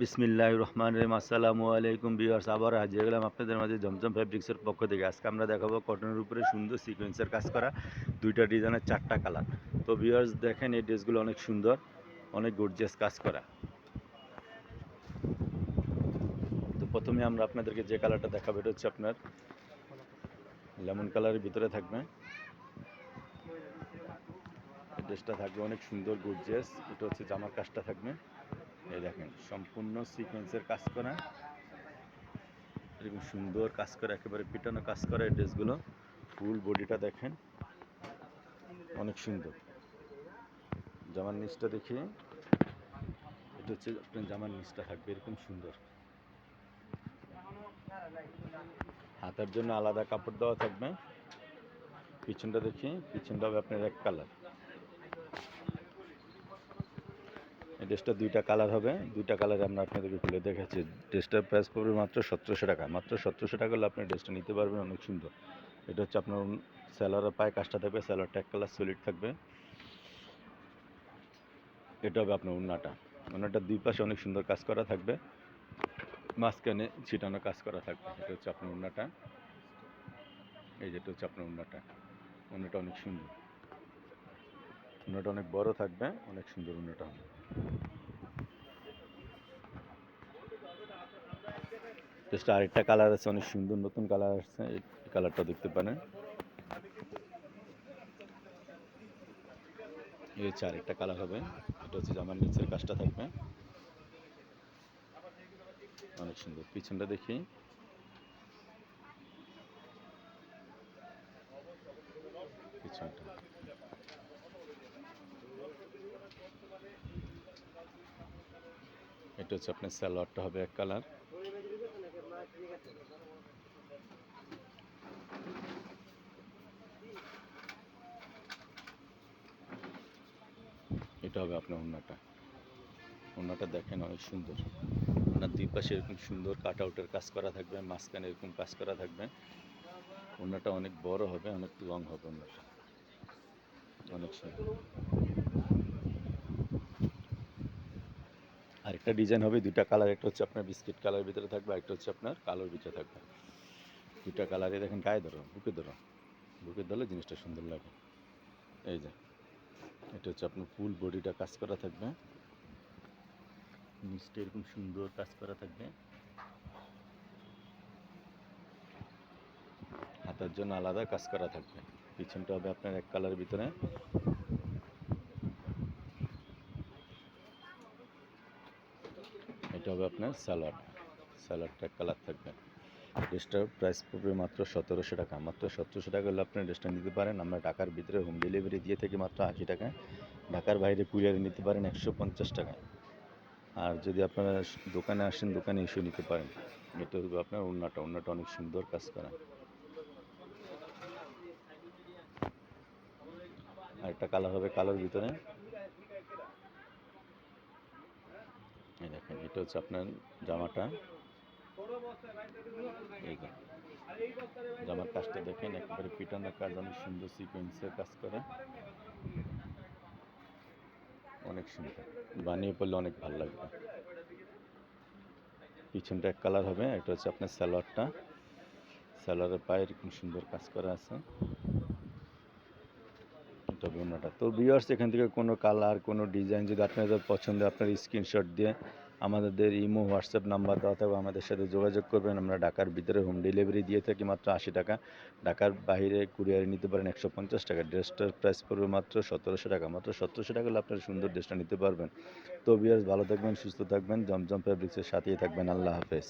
বিসমিল্লাহির রহমানির রহিম। আসসালামু আলাইকুম ভিউয়ার্স, আবার হাজির হয়ে গেলাম আপনাদের মাঝে জমজম ফেব্রিক্সের পক্ষ থেকে। আজকে আমরা দেখাবো কটনের উপরে সুন্দর সিকোয়েন্সের কাজ করা দুইটা ডিজাইনের চারটা কালার। তো ভিউয়ার্স দেখেন, এই ড্রেসগুলো অনেক সুন্দর, অনেক গর্জিয়াস কাজ করা। তো প্রথমে আমরা আপনাদেরকে যে কালারটা দেখাবো, এটা হচ্ছে আপনার লেমন কালারের ভিতরে থাকবে। এই ড্রেসটা থাকবে অনেক সুন্দর গর্জিয়াস। এটা হচ্ছে জামার কাজটা থাকবে, এই দেখেন সম্পূর্ণ সিকোয়েন্সের কাজ করা, এরকম সুন্দর কাজ করে, একেবারে পিটানো কাজ করা। এই ড্রেসগুলো ফুল বডিটা দেখেন অনেক সুন্দর। জামার নিচটা দেখি, এটা হচ্ছে আপনার জামার নিচটা থাকবে এরকম সুন্দর। হাতের জন্য আলাদা কাপড় দেওয়া থাকবে। পিছনটা দেখি, পিছনটা হবে আপনার এক কালার। এই ড্রেসটা দুইটা কালার হবে, দুইটা কালারে আমরা আপনাদেরকে খুলে দেখাচ্ছি। ড্রেসটার প্রাইস পড়বে মাত্র 1700 টাকা। মাত্র 1700 টাকা হলে আপনি ড্রেসটা নিতে পারবেন, অনেক সুন্দর। এটা হচ্ছে আপনার স্যালোয়ারের পায়ে কাজটা থাকবে, স্যালোয়ারটা এক কালার সলিড থাকবে। এটা হবে আপনার ওড়নাটা। ওড়নাটার দুই পাশে অনেক সুন্দর কাজ করা থাকবে, মাঝখানে ছিটানো কাজ করা থাকবে। এটা হচ্ছে আপনার ওড়নাটা, এই যেটা হচ্ছে আপনার ওড়নাটা। ওড়নাটা অনেক সুন্দর, ওড়নাটা অনেক বড় থাকবে, অনেক সুন্দর ওড়নাটা হবে। জাস্ট আরেকটা কালার আছে, অনেক সুন্দর নতুন কালার আসছে, এই কালারটা দেখতে পারেন। এই হচ্ছে আরেকটা কালার হবে, এটা হচ্ছে জামার নিচের কাজটা থাকবে অনেক সুন্দর। পিছনটা দেখি, পিছনটা এটা হচ্ছে আপনার সালোয়ারটা হবে এক কালার। এটা হবে আপনার ওড়নাটা। ওড়নাটা দেখেন অনেক সুন্দর। ওড়নার দুই পাশে এরকম সুন্দর কাট আউটের কাজ করা থাকবে, মাঝখানে এরকম কাজ করা থাকবে। ওড়নাটা অনেক বড় হবে, অনেক লং হবে ওড়নাটা, অনেক সুন্দর। আরেকটা ডিজাইন হবে, দুইটা কালার, একটা হচ্ছে আপনার বিস্কিট কালারের ভিতরে থাকবে, আরেকটা হচ্ছে আপনার কালোর ভিতরে থাকবে। দুইটা কালারে দেখেন, গায়ে ধরো, বুকে ধরো, বুকে ধরলে জিনিসটা সুন্দর লাগে। এই যে এটা হচ্ছে আপনার ফুল বডিটা কাজ করা থাকবে, নিচটা এরকম সুন্দর কাজ করা থাকবে। হাতার জন্য আলাদা কাজ করা থাকবে। পিছনটা হবে আপনার এক কালারের ভিতরে। এটা হবে আপনার সালোয়ার, সালোয়ারটা এক কালার থাকবে। ড্রেসটার প্রাইস পড়বে মাত্র 1700 টাকা। মাত্র 1700 টাকা হলে আপনার ড্রেসটা নিতে পারেন। আমরা ঢাকার ভিতরে হোম ডেলিভারি দিয়ে থাকি মাত্র 80 টাকায়। ঢাকার বাইরে কুরিয়ারে নিতে পারেন 150 টাকায়। আর যদি আপনারা দোকানে আসেন, দোকানে এসে নিতে পারেন। এটা হবে আপনার ওড়নাটা। ওড়নাটা অনেক সুন্দর কাজ করা। আর একটা কালার হবে কালোর ভিতরে, এই দেখেন এটা হচ্ছে আপনার জামাটা। এই যে জামার কাজটা দেখেন, একেবারে পিটানোর কাজ, অনেক সুন্দর সিকোয়েন্সের কাজ করা, অনেক সুন্দর। বানিয়ে পড়লে অনেক ভালো লাগবে। পিছনটা এক কালার হবে, এটা হচ্ছে আপনার সালোয়ারটা। সালোয়ারের পায়ে এরকম সুন্দর কাজ করা আছে, এটা হবে ওড়নাটা। তো ভিউয়ার্স, এখান থেকে কোনো কালার, কোনো ডিজাইন যদি আপনাদের পছন্দ, আপনার স্ক্রিনশট দিয়ে আমাদের ইমো, হোয়াটসঅ্যাপ নাম্বার দেওয়া থাকবে, আমাদের সাথে যোগাযোগ করবেন। আমরা ঢাকার ভিতরে হোম ডেলিভারি দিয়ে থাকি মাত্র 80 টাকা। ঢাকার বাইরে কুরিয়ারে নিতে পারেন 150 টাকা। ড্রেসটার প্রাইস পড়বে মাত্র 1700 টাকা। মাত্র 1700 টাকা হলে আপনার সুন্দর ড্রেসটা নিতে পারবেন। তো ভিউয়ার্স, ভালো থাকবেন, সুস্থ থাকবেন, জমজম ফেব্রিক্সের সাথেই থাকবেন। আল্লাহ হাফেজ।